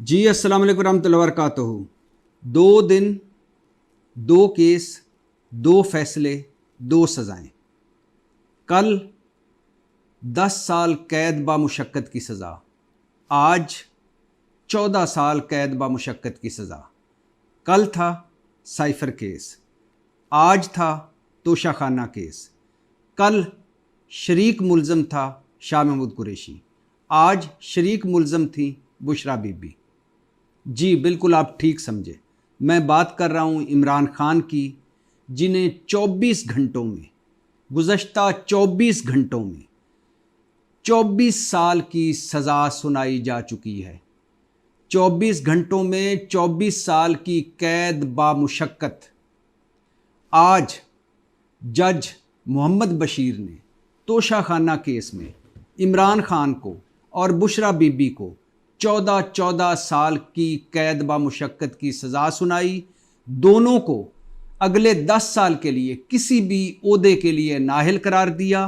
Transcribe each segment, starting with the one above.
जी अस्सलाम वालेकुम रहमतुल्लाहि व बरकातुहू। 2 दिन, 2 केस, 2 फैसले, 2 सज़ाएँ। कल 10 साल कैद बामुशक्कत की सज़ा, आज 14 साल कैद बामुशक्कत की सज़ा। कल था साइफ़र केस, आज था तोशाखाना केस। कल शरीक मुल्ज़म था शाह महमूद कुरैशी, आज शरीक मुल्ज़म थी बुशरा बीबी। जी बिल्कुल, आप ठीक समझे। मैं बात कर रहा हूँ इमरान खान की, जिन्हें 24 घंटों में, गुज़श्ता 24 घंटों में 24 साल की सज़ा सुनाई जा चुकी है। 24 घंटों में 24 साल की कैद बामुशक्कत। आज जज मोहम्मद बशीर ने तोशाखाना केस में इमरान खान को और बुशरा बीबी को 14-14 साल की कैद बामुशक्कत की सज़ा सुनाई। दोनों को अगले 10 साल के लिए किसी भी ओहदे के लिए नाअहल करार दिया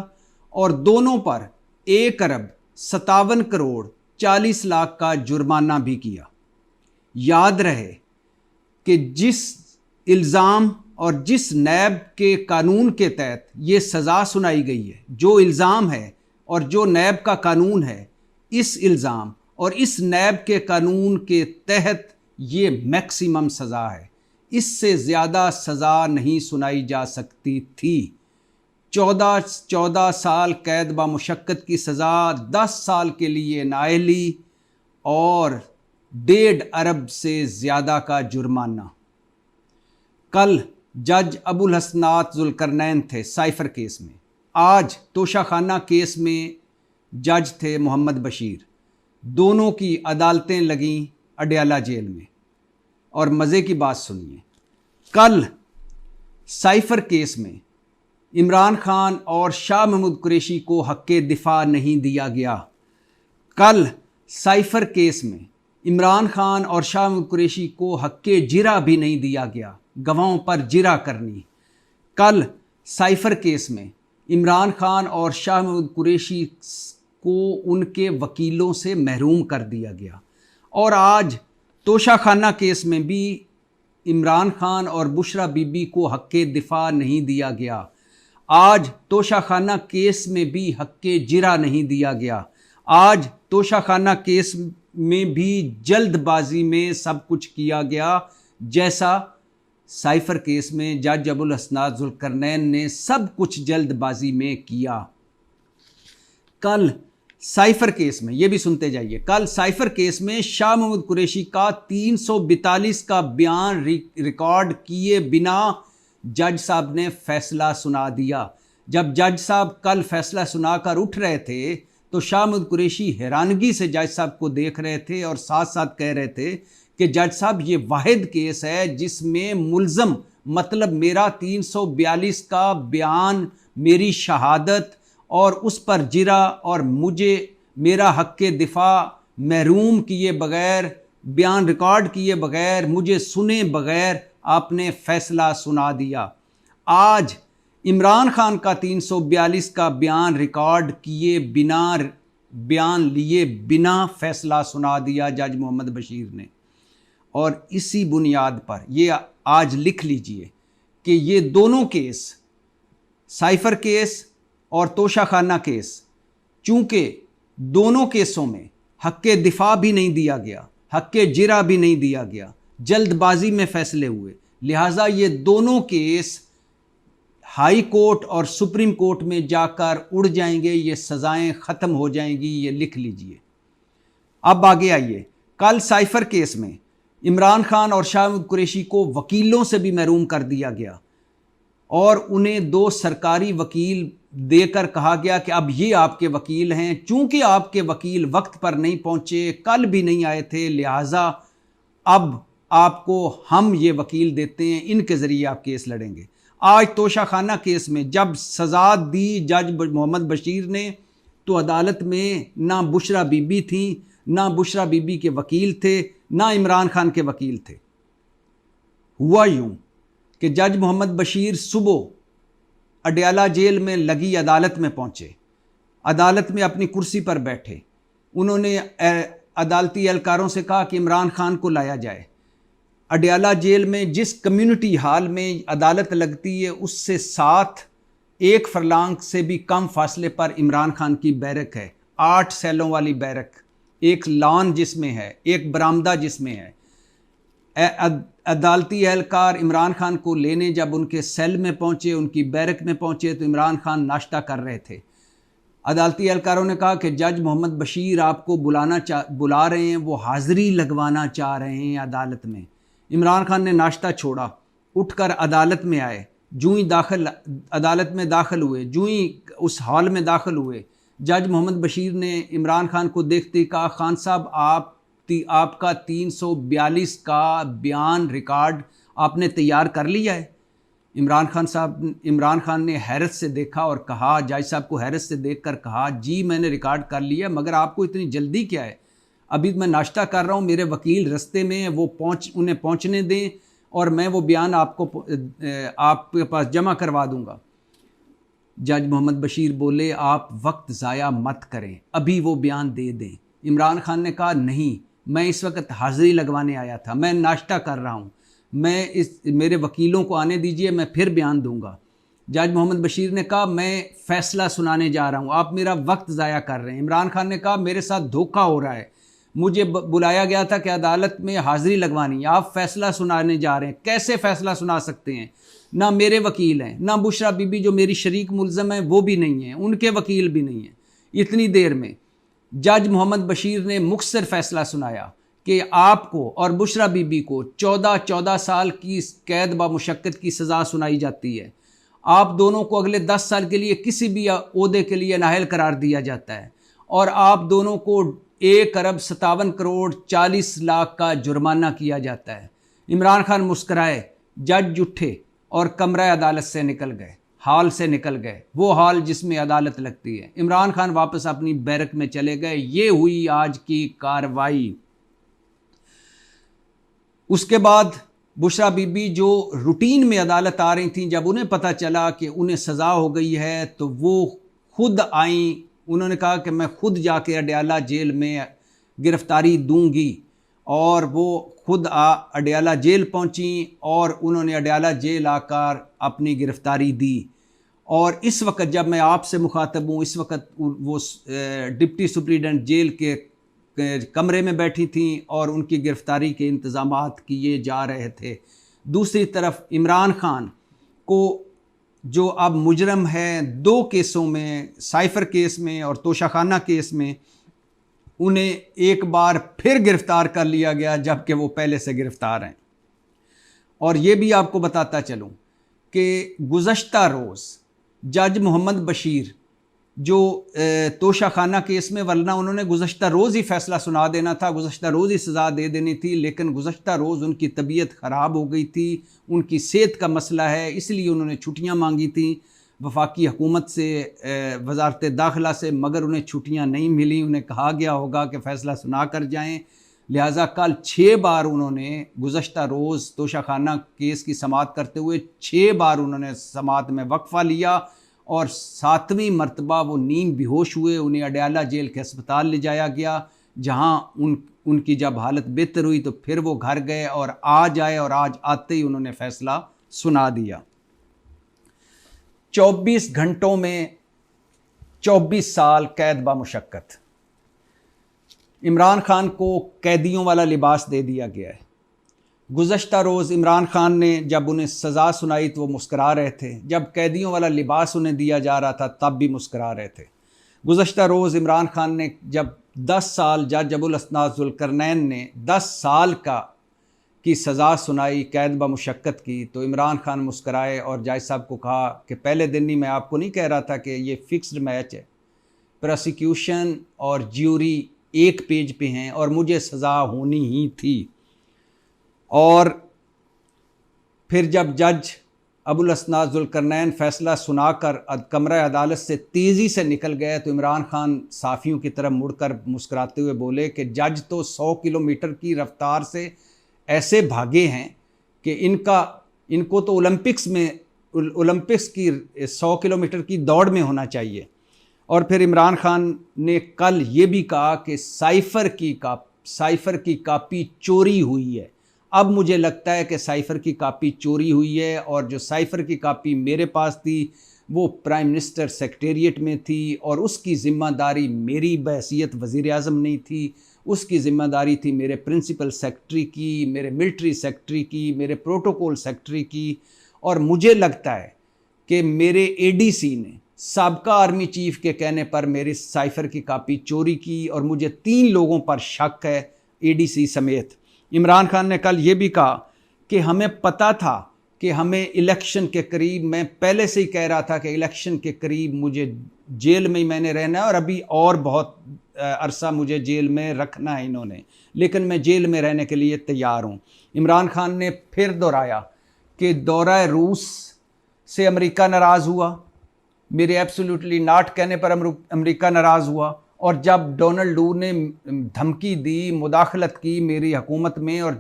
और दोनों पर 1 अरब 57 करोड़ 40 लाख का जुर्माना भी किया। याद रहे कि जिस इल्ज़ाम और जिस नैब के कानून के तहत ये सज़ा सुनाई गई है, जो इल्ज़ाम है और जो नैब का कानून है, इस इल्ज़ाम और इस नैब के कानून के तहत ये मैक्सिमम सज़ा है। इससे ज़्यादा सज़ा नहीं सुनाई जा सकती थी। 14 साल कैद बामुशक्कत की सज़ा, 10 साल के लिए नाअहली और 1.5 अरब से ज़्यादा का जुर्माना। कल जज अबुल हसनात जुल्करनैन थे साइफ़र केस में, आज तोशाखाना केस में जज थे मोहम्मद बशीर। दोनों की अदालतें लगीं अडयाला जेल में। और मज़े की बात सुनिए, कल साइफ़र केस में इमरान खान और शाह महमूद कुरैशी को हक़ दिफ़ा नहीं दिया गया। कल साइफ़र केस में इमरान खान और शाह महमूद कुरैशी को हक़ जिरा भी नहीं दिया गया, गवाहों पर जिरा करनी। कल साइफ़र केस में इमरान खान और शाह महमूद कुरैशी को उनके वकीलों से महरूम कर दिया गया। और आज तोशाखाना केस में भी इमरान खान और बुशरा बीबी को हक़ दिफ़ा नहीं दिया गया। आज तोशाखाना केस में भी हक़ जिरा नहीं दिया गया। आज तोशाखाना केस में भी जल्दबाजी में सब कुछ किया गया, जैसा साइफ़र केस में जज अबुल हसनात जुल्करनैन ने सब कुछ जल्दबाजी में किया। कल साइफ़र केस में, ये भी सुनते जाइए, कल साइफ़र केस में शाह महमूद कुरैशी का 342 का बयान रिकॉर्ड किए बिना जज साहब ने फैसला सुना दिया। जब जज साहब कल फैसला सुनाकर उठ रहे थे तो शाह महमूद कुरैशी हैरानगी से जज साहब को देख रहे थे और साथ साथ कह रहे थे कि जज साहब, ये वाहिद केस है जिसमें मुल्ज़म, मतलब मेरा 342 का बयान, मेरी शहादत और उस पर जिरा और मुझे मेरा हक़ दिफ़ा महरूम किए बग़ैर, बयान रिकॉर्ड किए बग़ैर, मुझे सुने बग़ैर आपने फ़ैसला सुना दिया। आज इमरान खान का 342 का बयान रिकॉर्ड किए बिना, बयान लिए बिना फ़ैसला सुना दिया जज मोहम्मद बशीर ने। और इसी बुनियाद पर ये आज लिख लीजिए कि ये दोनों केस, साइफ़र केस और तोशाखाना केस, चूँकि दोनों केसों में हक़ दिफ़ा भी नहीं दिया गया, हक़ जिरा भी नहीं दिया गया, जल्दबाजी में फ़ैसले हुए, लिहाजा ये दोनों केस हाई कोर्ट और सुप्रीम कोर्ट में जाकर उड़ जाएंगे, ये सज़ाएं ख़त्म हो जाएंगी, ये लिख लीजिए। अब आगे आइए, कल साइफ़र केस में इमरान खान और शाह महमूद कुरैशी को वकीलों से भी महरूम कर दिया गया और उन्हें 2 सरकारी वकील देकर कहा गया कि अब ये आपके वकील हैं। चूँकि आपके वकील वक्त पर नहीं पहुँचे, कल भी नहीं आए थे, लिहाजा अब आपको हम ये वकील देते हैं, इनके ज़रिए आप केस लड़ेंगे। आज तोशाखाना केस में जब सज़ा दी जज मोहम्मद बशीर ने, तो अदालत में ना बुशरा बीबी थी, ना बुशरा बीबी के वकील थे, ना इमरान खान के वकील थे। हुआ यूँ कि जज मोहम्मद बशीर सुबह अडयाला जेल में लगी अदालत में पहुँचे, अदालत में अपनी कुर्सी पर बैठे, उन्होंने अदालती एहलकारों से कहा कि इमरान खान को लाया जाए। अडयाला जेल में जिस कम्युनिटी हॉल में अदालत लगती है उससे 1 फरलांग से भी कम फासले पर इमरान खान की बैरक है। 8 सेलों वाली बैरक, एक लॉन जिसमें है, एक बरामदा जिसमें है। अदालती एहलकार इमरान खान को लेने जब उनके सेल में पहुंचे, उनकी बैरक में पहुंचे, तो इमरान खान नाश्ता कर रहे थे। अदालती एहलकारों ने कहा कि जज मोहम्मद बशीर आपको बुला रहे हैं, वो हाज़िरी लगवाना चाह रहे हैं अदालत में। इमरान खान ने नाश्ता छोड़ा, उठकर अदालत में आए। जूँ ही अदालत में दाखिल हुए, जूँ ही उस हॉल में दाखिल हुए, जज मोहम्मद बशीर ने इमरान खान को देखते ही कहा, खान साहब आपका 342 का बयान रिकॉर्ड आपने तैयार कर लिया है। इमरान खान ने हैरत से देखा और कहा, जज साहब को हैरत से देखकर कहा, जी मैंने रिकॉर्ड कर लिया, मगर आपको इतनी जल्दी क्या है? अभी मैं नाश्ता कर रहा हूँ, मेरे वकील रास्ते में हैं, वो उन्हें पहुँचने दें और मैं वो बयान आपके पास जमा करवा दूँगा। जज मोहम्मद बशीर बोले, आप वक्त ज़ाया मत करें, अभी वो बयान दे दें। इमरान खान ने कहा, नहीं, मैं इस वक्त हाज़िरी लगवाने आया था, मैं नाश्ता कर रहा हूँ, मेरे वकीलों को आने दीजिए, मैं फिर बयान दूंगा। जज मोहम्मद बशीर ने कहा, मैं फ़ैसला सुनाने जा रहा हूँ, आप मेरा वक्त ज़ाया कर रहे हैं। इमरान खान ने कहा, मेरे साथ धोखा हो रहा है, मुझे बुलाया गया था कि अदालत में हाज़िरी लगवानी है, आप फ़ैसला सुनाने जा रहे हैं, कैसे फ़ैसला सुना सकते हैं? ना मेरे वकील हैं, ना बुशरा बीबी जो मेरी शरीक मुल्ज़म है वो भी नहीं है, उनके वकील भी नहीं हैं। इतनी देर में जज मोहम्मद बशीर ने मुख्तसर फ़ैसला सुनाया कि आपको और बुशरा बीबी को 14 साल की कैद बामुशक्कत की सज़ा सुनाई जाती है। आप दोनों को अगले 10 साल के लिए किसी भी ओहदे के लिए नाअहल करार दिया जाता है और आप दोनों को 1 अरब 57 करोड़ 40 लाख का जुर्माना किया जाता है। इमरान खान मुस्कराए, जज उठे और कमरा अदालत से निकल गए, हॉल से निकल गए, वो हॉल जिसमें अदालत लगती है। इमरान खान वापस अपनी बैरक में चले गए। ये हुई आज की कार्रवाई। उसके बाद बुशरा बीबी जो रूटीन में अदालत आ रही थी, जब उन्हें पता चला कि उन्हें सज़ा हो गई है तो वो खुद आई। उन्होंने कहा कि मैं खुद जाके अडयाला जेल में गिरफ़्तारी दूंगी और वो खुद अडयाला जेल पहुंची और उन्होंने अडयाला जेल आकर अपनी गिरफ़्तारी दी। और इस वक्त जब मैं आपसे मुखातब हूँ, इस वक्त वो डिप्टी सुप्रीडेंट जेल के कमरे में बैठी थी और उनकी गिरफ़्तारी के इंतज़ामात किए जा रहे थे। दूसरी तरफ इमरान खान को, जो अब मुजरम है 2 केसों में, साइफ़र केस में और तोशाखाना केस में, उन्हें एक बार फिर गिरफ़्तार कर लिया गया जबकि वो पहले से गिरफ़्तार हैं। और ये भी आपको बताता चलूँ कि गुज़श्ता रोज़ जज मोहम्मद बशीर जो तोशाखाना केस में, वरना उन्होंने गुज़श्ता रोज़ ही फ़ैसला सुना देना था, गुज़श्ता रोज़ ही सज़ा दे देनी थी, लेकिन गुज़श्ता रोज़ उनकी तबीयत ख़राब हो गई थी, उनकी सेहत का मसला है, इसलिए उन्होंने छुट्टियां मांगी थी वफाकी हुकूमत से, वजारत दाखिला से, मगर उन्हें छुट्टियां नहीं मिली। उन्हें कहा गया होगा कि फ़ैसला सुना कर जाएँ, लिहाजा कल 6 बार उन्होंने गुज़श्ता रोज़ तोशाखाना केस की समाअत करते हुए 6 बार उन्होंने समाअत में वक्फ़ा लिया और 7वीं मरतबा वो नींद बेहोश हुए। उन्हें अडयाला जेल के अस्पताल ले जाया गया, जहाँ उनकी जब हालत बेहतर हुई तो फिर वो घर गए और आज आए और आज आते ही उन्होंने फ़ैसला सुना दिया। 24 घंटों में 24 साल कैद बामुशक्कत। इमरान खान को कैदियों वाला लिबास दे दिया गया है। गुज़श्ता रोज़ इमरान खान ने जब उन्हें सज़ा सुनाई तो वो मुस्करा रहे थे, जब कैदियों वाला लिबास उन्हें दिया जा रहा था तब भी मुस्करा रहे थे। गुज़श्ता रोज़ इमरान खान ने जब 10 साल, जज अबुल असनाद ज़ुल्करनैन ने 10 साल की सज़ा सुनाई कैद बामुशक्कत की, तो इमरान खान मुस्कराए और जज साहब को कहा कि पहले दिन ही मैं आपको नहीं कह रहा था कि ये फ़िक्स्ड मैच है, प्रोसिक्यूशन और ज्यूरी एक पेज पे हैं और मुझे सज़ा होनी ही थी। और फिर जब जज अबुल असनाद ज़ुल्करनैन फ़ैसला सुनाकर कमरा अदालत से तेज़ी से निकल गए तो इमरान खान साफ़ियों की तरफ मुड़कर मुस्कुराते हुए बोले कि जज तो 100 किलोमीटर की रफ़्तार से ऐसे भागे हैं कि इनको तो ओलंपिक्स की 100 किलोमीटर की दौड़ में होना चाहिए। और फिर इमरान खान ने कल ये भी कहा कि साइफ़र की कापी चोरी हुई है। अब मुझे लगता है कि साइफ़र की कापी चोरी हुई है, और जो साइफ़र की कापी मेरे पास थी वो प्राइम मिनिस्टर सेक्रेटेरिएट में थी, और उसकी ज़िम्मेदारी मेरी बहैसियत वज़ीर आज़म नहीं थी, उसकी ज़िम्मेदारी थी मेरे प्रिंसिपल सेक्रेटरी की, मेरे मिलिट्री सेक्रेटरी की, मेरे प्रोटोकॉल सेक्रेटरी की। और मुझे लगता है कि मेरे एडीसी ने साबका आर्मी चीफ के कहने पर मेरी साइफ़र की कापी चोरी की, और मुझे 3 लोगों पर शक है, एडीसी समेत। इमरान खान ने कल ये भी कहा कि हमें पता था कि हमें इलेक्शन के करीब, मैं पहले से ही कह रहा था कि इलेक्शन के करीब मुझे जेल में ही मैंने रहना है, और अभी और बहुत अरसा मुझे जेल में रखना है इन्होंने, लेकिन मैं जेल में रहने के लिए तैयार हूँ। इमरान खान ने फिर दोहराया कि दौरा रूस से अमेरिका नाराज़ हुआ, मेरे एब्सोल्युटली नॉट कहने पर अमेरिका नाराज़ हुआ, और जब डोनाल्ड डू ने धमकी दी, मुदाखलत की मेरी हुकूमत में, और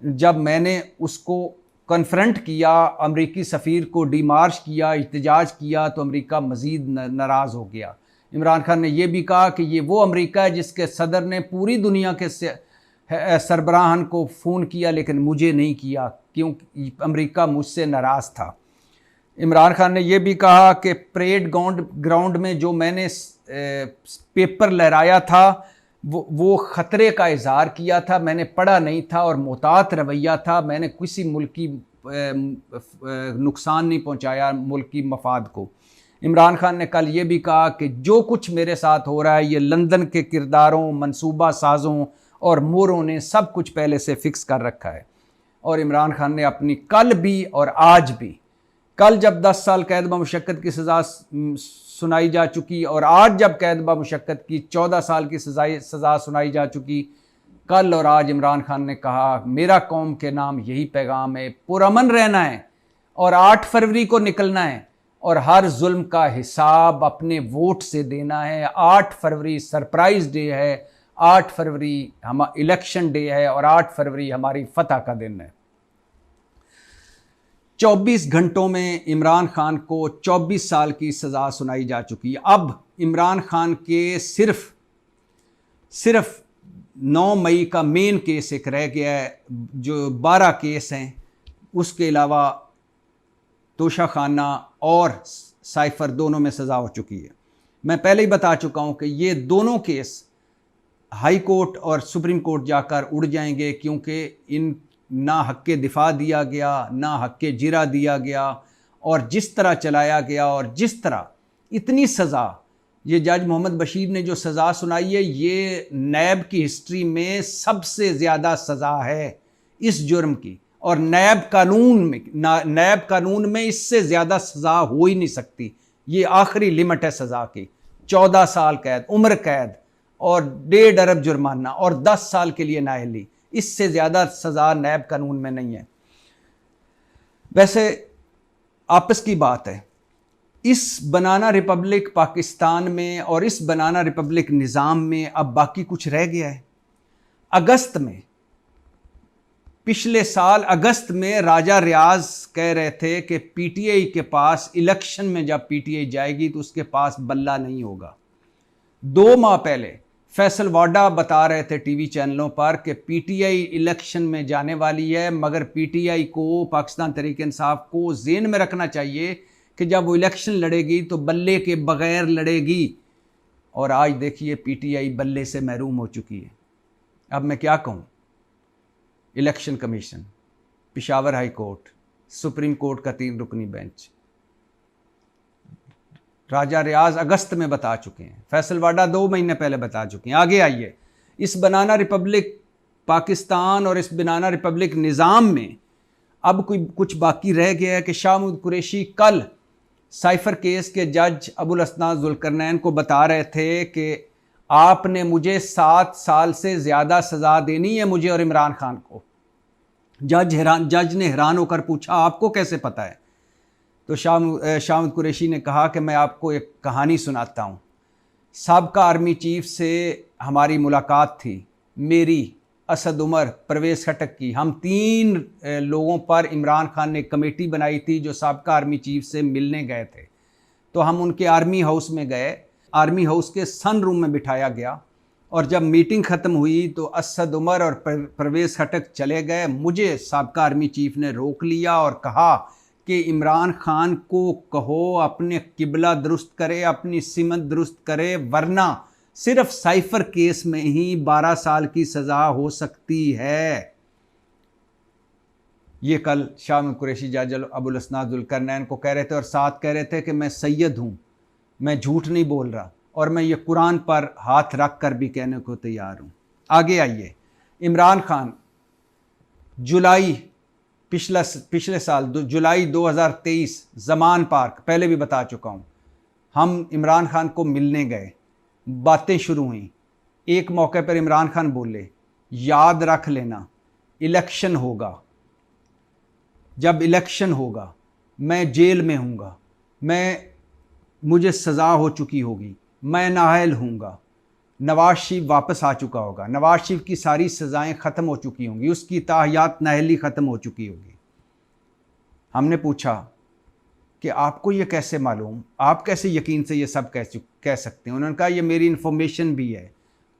जब मैंने उसको कन्फ्रंट किया, अमरीकी सफ़ीर को डिमार्च किया, इhtजाज किया, तो अमेरिका मज़ीद नाराज़ हो गया। इमरान खान ने यह भी कहा कि ये वो अमेरिका है जिसके सदर ने पूरी दुनिया के सरबराहान को फ़ोन किया, लेकिन मुझे नहीं किया, क्योंकि अमेरिका मुझसे नाराज़ था। इमरान खान ने यह भी कहा कि परेड ग्राउंड में जो मैंने पेपर लहराया था वो ख़तरे का इज़हार किया था, मैंने पढ़ा नहीं था, और मोहतात रवैया था, मैंने किसी मुल्क की नुकसान नहीं पहुंचाया मुल्क की मफाद को। इमरान खान ने कल ये भी कहा कि जो कुछ मेरे साथ हो रहा है ये लंदन के किरदारों, मनसूबा साज़ों और मोरों ने सब कुछ पहले से फ़िक्स कर रखा है। और इमरान खान ने अपनी कल भी और आज भी, कल जब 10 साल कैद बमुशक्कत की सज़ा सुनाई जा चुकी, और आज जब कैद बमुशक्कत की 14 साल की सज़ा सुनाई जा चुकी, कल और आज इमरान खान ने कहा मेरा कौम के नाम यही पैगाम है, पुरअमन रहना है और 8 फरवरी को निकलना है, और हर जुल्म का हिसाब अपने वोट से देना है। 8 फरवरी सरप्राइज़ डे है, 8 फरवरी हम इलेक्शन डे है, और 8 फरवरी हमारी फतह का दिन है। 24 घंटों में इमरान खान को 24 साल की सज़ा सुनाई जा चुकी है। अब इमरान खान के सिर्फ 9 मई का मेन केस एक रह गया है, जो 12 केस हैं, उसके अलावा तोशाखाना और साइफ़र दोनों में सज़ा हो चुकी है। मैं पहले ही बता चुका हूँ कि ये दोनों केस हाई कोर्ट और सुप्रीम कोर्ट जाकर उड़ जाएंगे, क्योंकि इन ना हक़ के दिफा दिया गया, ना हक़ के जिरा दिया गया, और जिस तरह चलाया गया, और जिस तरह इतनी सज़ा, ये जज मोहम्मद बशीर ने जो सज़ा सुनाई है, ये नैब की हिस्ट्री में सबसे ज़्यादा सज़ा है इस जुर्म की, और नैब कानून में इससे ज़्यादा सज़ा हो ही नहीं सकती। ये आखिरी लिमिट है सज़ा की, 14 साल कैद, उम्र कैद, और 1.5 अरब जुर्माना, और 10 साल के लिए नाअहली। इससे ज़्यादा सज़ा नैब कानून में नहीं है। वैसे आपस की बात है, इस बनाना रिपब्लिक पाकिस्तान में और इस बनाना रिपब्लिक निज़ाम में अब बाकी कुछ रह गया है। अगस्त में, पिछले साल अगस्त में राजा रियाज कह रहे थे कि पीटीआई के पास, इलेक्शन में जब पीटीआई जाएगी तो उसके पास बल्ला नहीं होगा। 2 माह पहले फैसल वाडा बता रहे थे टीवी चैनलों पर कि पीटीआई इलेक्शन में जाने वाली है, मगर पीटीआई को, पाकिस्तान तहरीक इंसाफ को ज़हन में रखना चाहिए कि जब वो इलेक्शन लड़ेगी तो बल्ले के बगैर लड़ेगी। और आज देखिए पीटीआई बल्ले से महरूम हो चुकी है। अब मैं क्या कहूँ, election commission, Peshawar high court, supreme court का 3 रुकनी बेंच, राजा रियाज अगस्त में बता चुके हैं, फैसल वाडा 2 महीने पहले बता चुके हैं। आगे आइए, इस बनाना रिपब्लिक पाकिस्तान और इस बनाना रिपब्लिक निज़ाम में अब कुछ बाकी रह गया है कि शाह महमूद कुरैशी कल साइफ़र केस के जज अबुल असनाद ज़ुल्करनैन को बता रहे थे कि आपने मुझे 7 साल से ज़्यादा सज़ा देनी है, मुझे और इमरान खान को। जज ने हैरान होकर पूछा आपको कैसे पता है? तो शाह महमूद कुरैशी ने कहा कि मैं आपको एक कहानी सुनाता हूँ। साबका आर्मी चीफ से हमारी मुलाकात थी, मेरी, असद उमर, परवेज़ खटक की। हम 3 लोगों पर इमरान खान ने कमेटी बनाई थी जो साबका आर्मी चीफ से मिलने गए थे। तो हम उनके आर्मी हाउस में गए। आर्मी हाउस के सन रूम में बिठाया गया और जब मीटिंग ख़त्म हुई तो असद उमर और परवेज़ खटक चले गए। मुझे साबका आर्मी चीफ ने रोक लिया और कहा कि इमरान खान को कहो अपने किबला दुरुस्त करे, अपनी सिमत दुरुस्त करे, वरना सिर्फ साइफर केस में ही 12 साल की सज़ा हो सकती है। ये कल शाह कुरैशी जज अबुल असनाद ज़ुल्करनैन को कह रहे थे और साथ कह रहे थे कि मैं सैयद हूँ, मैं झूठ नहीं बोल रहा और मैं ये कुरान पर हाथ रख कर भी कहने को तैयार हूँ। आगे आइए, इमरान खान जुलाई पिछले साल जुलाई 2023 ज़मान पार्क, पहले भी बता चुका हूँ, हम इमरान खान को मिलने गए, बातें शुरू हुई। एक मौके पर इमरान खान बोले, याद रख लेना इलेक्शन होगा, जब इलेक्शन होगा मैं जेल में हूँगा, मुझे सज़ा हो चुकी होगी, मैं नाअहल हूँगा, नवाज शरीफ वापस आ चुका होगा, नवाज शरीफ की सारी सज़ाएं ख़त्म हो चुकी होंगी, उसकी ताहयात नाअहली ख़त्म हो चुकी होगी। हमने पूछा कि आपको ये कैसे मालूम, आप कैसे यकीन से ये सब कह सकते हैं? उन्होंने कहा ये मेरी इन्फॉर्मेशन भी है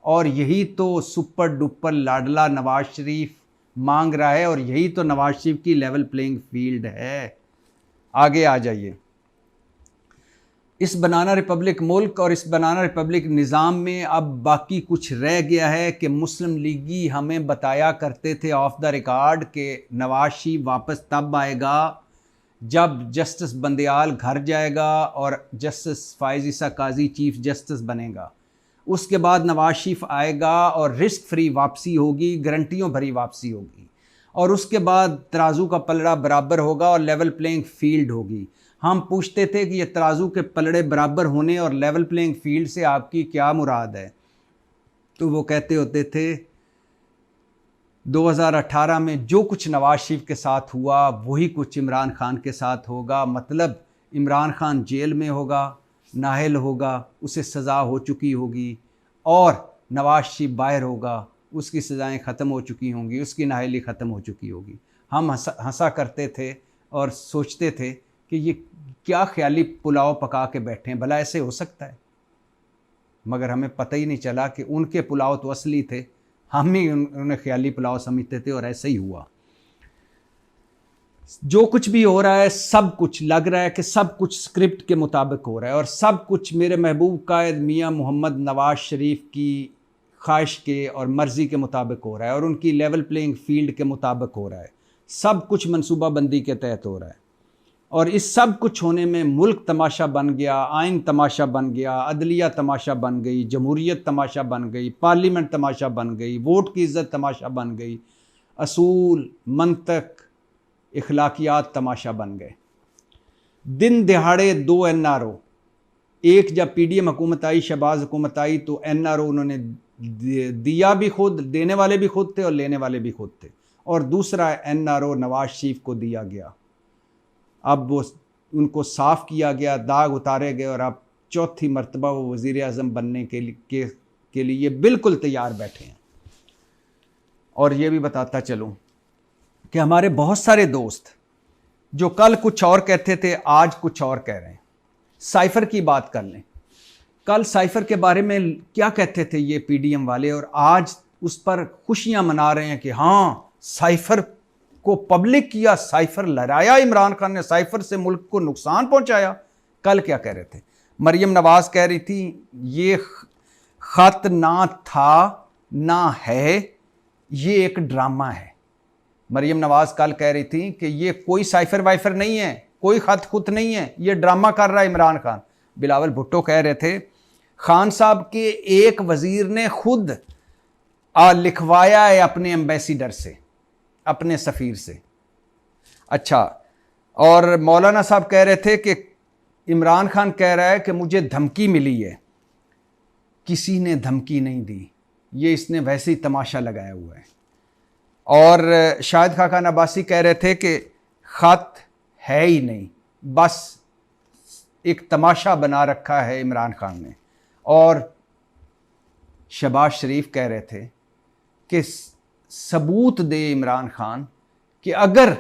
और यही तो सुपर डुपर लाडला नवाज शरीफ मांग रहा है और यही तो नवाज शरीफ की लेवल प्लेइंग फील्ड है। आगे आ जाइए। इस बनाना रिपब्लिक मुल्क और इस बनाना रिपब्लिक निज़ाम में अब बाकी कुछ रह गया है कि मुस्लिम लीगी हमें बताया करते थे ऑफ द रिकॉर्ड कि नवाज शरीफ वापस तब आएगा जब जस्टिस बंदयाल घर जाएगा और जस्टिस फ़ाइज़ ईसा काजी चीफ जस्टिस बनेगा। उसके बाद नवाज शरीफ आएगा और रिस्क फ्री वापसी होगी, गारंटियों भरी वापसी होगी और उसके बाद तराजू का पलड़ा बराबर होगा और लेवल प्लेइंग फील्ड होगी। हम पूछते थे कि ये तराजू के पलड़े बराबर होने और लेवल प्लेइंग फील्ड से आपकी क्या मुराद है? तो वो कहते होते थे 2018 में जो कुछ नवाज शरीफ के साथ हुआ वही कुछ इमरान खान के साथ होगा। मतलब इमरान खान जेल में होगा, नाअहल होगा, उसे सज़ा हो चुकी होगी और नवाज शरीफ बाहर होगा, उसकी सज़ाएं ख़त्म हो चुकी होंगी, उसकी नाअहली ख़त्म हो चुकी होगी। हम हंसा करते थे और सोचते थे कि ये क्या ख्याली पुलाव पका के बैठे हैं, भला ऐसे हो सकता है? मगर हमें पता ही नहीं चला कि उनके पुलाव तो असली थे, हम ही उन्हें ख्याली पुलाव समझते थे और ऐसा ही हुआ। जो कुछ भी हो रहा है सब कुछ लग रहा है कि सब कुछ स्क्रिप्ट के मुताबिक हो रहा है और सब कुछ मेरे महबूब कायद मियाँ मोहम्मद नवाज शरीफ की ख्वाहिश के और मर्ज़ी के मुताबिक हो रहा है और उनकी लेवल प्लेइंग फील्ड के मुताबिक हो रहा है। सब कुछ मनसूबाबंदी के तहत हो रहा है और इस सब कुछ होने में मुल्क तमाशा बन गया, आइन तमाशा बन गया, अदलिया तमाशा बन गई, जमहूरियत तमाशा बन गई, पार्लियामेंट तमाशा बन गई, वोट की इज़्ज़त तमाशा बन गई, असूल, मंतक, इखलाकियात तमाशा बन गए। दिन दिहाड़े 2 NRO, एक जब PDM हुकूमत आई, शहबाज हुकूमत आई तो NRO उन्होंने दिया भी खुद, देने वाले भी खुद थे और लेने वाले भी खुद थे, और दूसरा NRO नवाज शरीफ को दिया गया। अब वो उनको साफ़ किया गया, दाग उतारे गए और अब चौथी मरतबा वो वज़ीर आज़म बनने के लिए बिल्कुल तैयार बैठे हैं। और ये भी बताता चलूँ कि हमारे बहुत सारे दोस्त जो कल कुछ और कहते थे आज कुछ और कह रहे हैं। साइफ़र की बात कर लें, कल साइफ़र के बारे में क्या कहते थे ये PDM वाले और आज उस पर खुशियां मना रहे हैं कि हाँ साइफ़र को पब्लिक किया, साइफ़र लहराया, इमरान खान ने साइफ़र से मुल्क को नुकसान पहुंचाया। कल क्या कह रहे थे? मरियम नवाज कह रही थी ये ख़त ना था ना है, ये एक ड्रामा है। मरियम नवाज कल कह रही थी कि ये कोई साइफ़र वाइफ़र नहीं है, कोई ख़त खुत नहीं है, ये ड्रामा कर रहा है इमरान खान। बिलावल भुट्टो कह रहे थे खान साहब के एक वज़ीर ने खुद लिखवाया है अपने एम्बेसडर से, अपने सफ़ीर से। अच्छा, और मौलाना साहब कह रहे थे कि इमरान खान कह रहा है कि मुझे धमकी मिली है। किसी ने धमकी नहीं दी, ये इसने वैसे ही तमाशा लगाया हुआ है। और शाहिद खाकान अब्बासी कह रहे थे कि ख़त है ही नहीं, बस एक तमाशा बना रखा है इमरान खान ने। और शहबाज शरीफ कह रहे थे कि सबूत दे इमरान खान कि अगर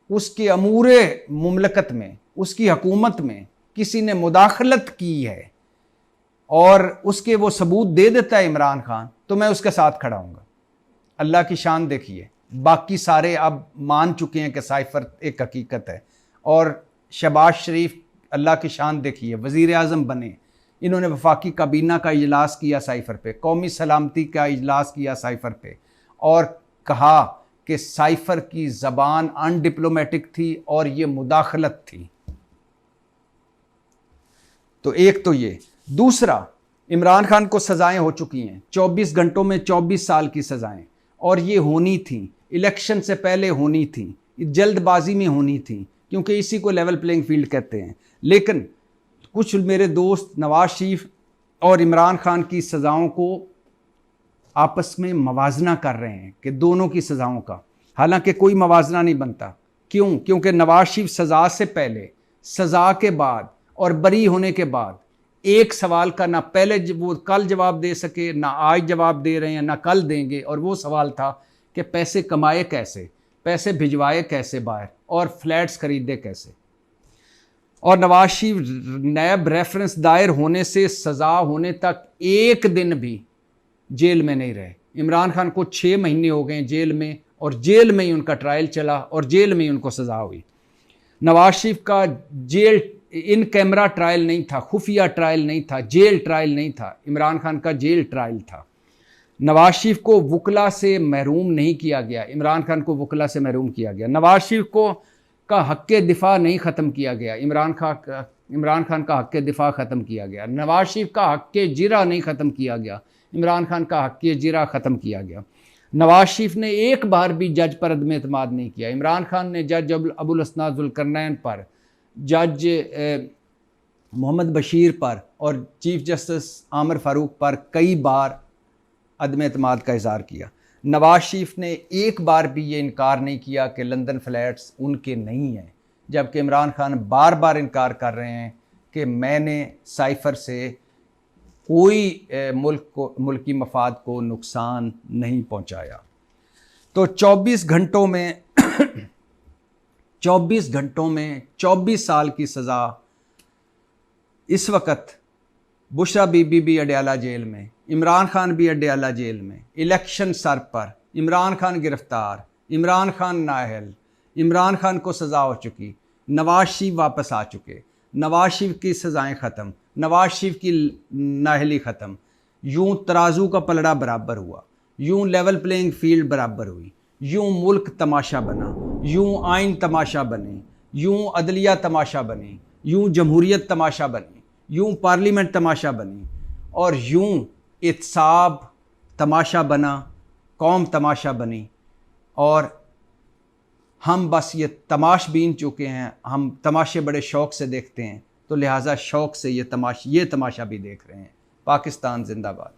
उसके अमूरे मुमलकत में, उसकी हुकूमत में किसी ने मुदाखलत की है और उसके वो सबूत दे देता है इमरान खान, तो मैं उसके साथ खड़ा हूँगा। अल्लाह की शान देखिए, बाकी सारे अब मान चुके हैं कि साइफर एक हकीकत है। और शहबाज शरीफ, अल्लाह की शान देखिए, वज़ीर आज़म बने, इन्होंने वफाकी काबीना का इजलास किया साइफर पे, कौमी सलामती का इजलास किया साइफर पे, और कहा कि साइफर की ज़बान अनडिप्लोमेटिक थी और ये मुदाखलत थी। तो एक तो ये, दूसरा, इमरान खान को सज़ाएं हो चुकी हैं 24 घंटों में 24 साल की सज़ाएं, और ये होनी थी, इलेक्शन से पहले होनी थी, जल्दबाजी में होनी थी, क्योंकि इसी को लेवल प्लेइंग फील्ड कहते हैं। लेकिन कुछ मेरे दोस्त नवाज शरीफ और इमरान खान की सज़ाओं को आपस में मवाजना कर रहे हैं कि दोनों की सज़ाओं का, हालांकि कोई मवाजना नहीं बनता। क्यों? क्योंकि नवाज शरीफ सज़ा से पहले, सज़ा के बाद और बरी होने के बाद एक सवाल का ना पहले वो कल जवाब दे सके, ना आज जवाब दे रहे हैं, ना कल देंगे, और वो सवाल था कि पैसे कमाए कैसे, पैसे भिजवाए कैसे बाहर, और फ्लैट्स खरीदे कैसे। और नवाज शरीफ नैब रेफरेंस दायर होने से सज़ा होने तक एक दिन भी जेल में नहीं रहे। इमरान खान को 6 महीने हो गए जेल में, और जेल में ही उनका ट्रायल चला और जेल में ही उनको सज़ा हुई। नवाज शरीफ का जेल इन कैमरा ट्रायल नहीं था, खुफिया ट्रायल नहीं था, जेल ट्रायल नहीं था, इमरान खान का जेल ट्रायल था। नवाज शरीफ को वकला से महरूम नहीं किया गया, इमरान खान को वकला से महरूम किया गया। नवाज शरीफ को का हक़ दिफा नहीं ख़त्म किया गया, इमरान खान का हक़ दिफा ख़त्म किया गया। नवाज शरीफ का हक़ जिरा नहीं ख़त्म किया गया, इमरान खान का हक़ जिरा ख़त्म किया गया। नवाज शरीफ ने एक बार भी जज पर अदम एतमाद नहीं किया। इमरान खान ने जज अबुल हसन ज़ुल्करनैन पर, जज मोहम्मद बशीर पर और चीफ जस्टिस आमिर फ़ारूक पर कई बार अदम एतमाद का इज़हार किया। नवाज शरीफ ने एक बार भी ये इनकार नहीं किया कि लंदन फ्लैट्स उनके नहीं हैं, जबकि इमरान खान बार बार इनकार कर रहे हैं कि मैंने साइफर से कोई मुल्की मफाद को नुकसान नहीं पहुंचाया। तो 24 घंटों में 24 साल की सज़ा। इस वक्त बुशरा बीबी भी अडयाला जेल में, इमरान खान भी अडयाला जेल में, इलेक्शन सर पर, इमरान खान गिरफ्तार, इमरान खान नाअहल, इमरान खान को सज़ा हो चुकी, नवाज शरीफ वापस आ चुके, नवाज शरीफ की सज़ाएँ ख़त्म, नवाज शरीफ की नाअहली ख़त्म। यूँ तराजू का पलड़ा बराबर हुआ, यूँ लेवल प्लेइंग फील्ड बराबर हुई, यूँ मुल्क तमाशा बना, यूँ आइन तमाशा बने, यूँ अदलिया तमाशा बने, यूँ जमहूरियत तमाशा बनी, यूँ पार्लियामेंट तमाशा बनी, और यूँ इत्साब तमाशा बना, कौम तमाशा बनी। और हम बस ये तमाशबीन चुके हैं, हम तमाशे बड़े शौक़ से देखते हैं, तो लिहाजा शौक़ से ये तमाशा भी देख रहे हैं। पाकिस्तान जिंदाबाद।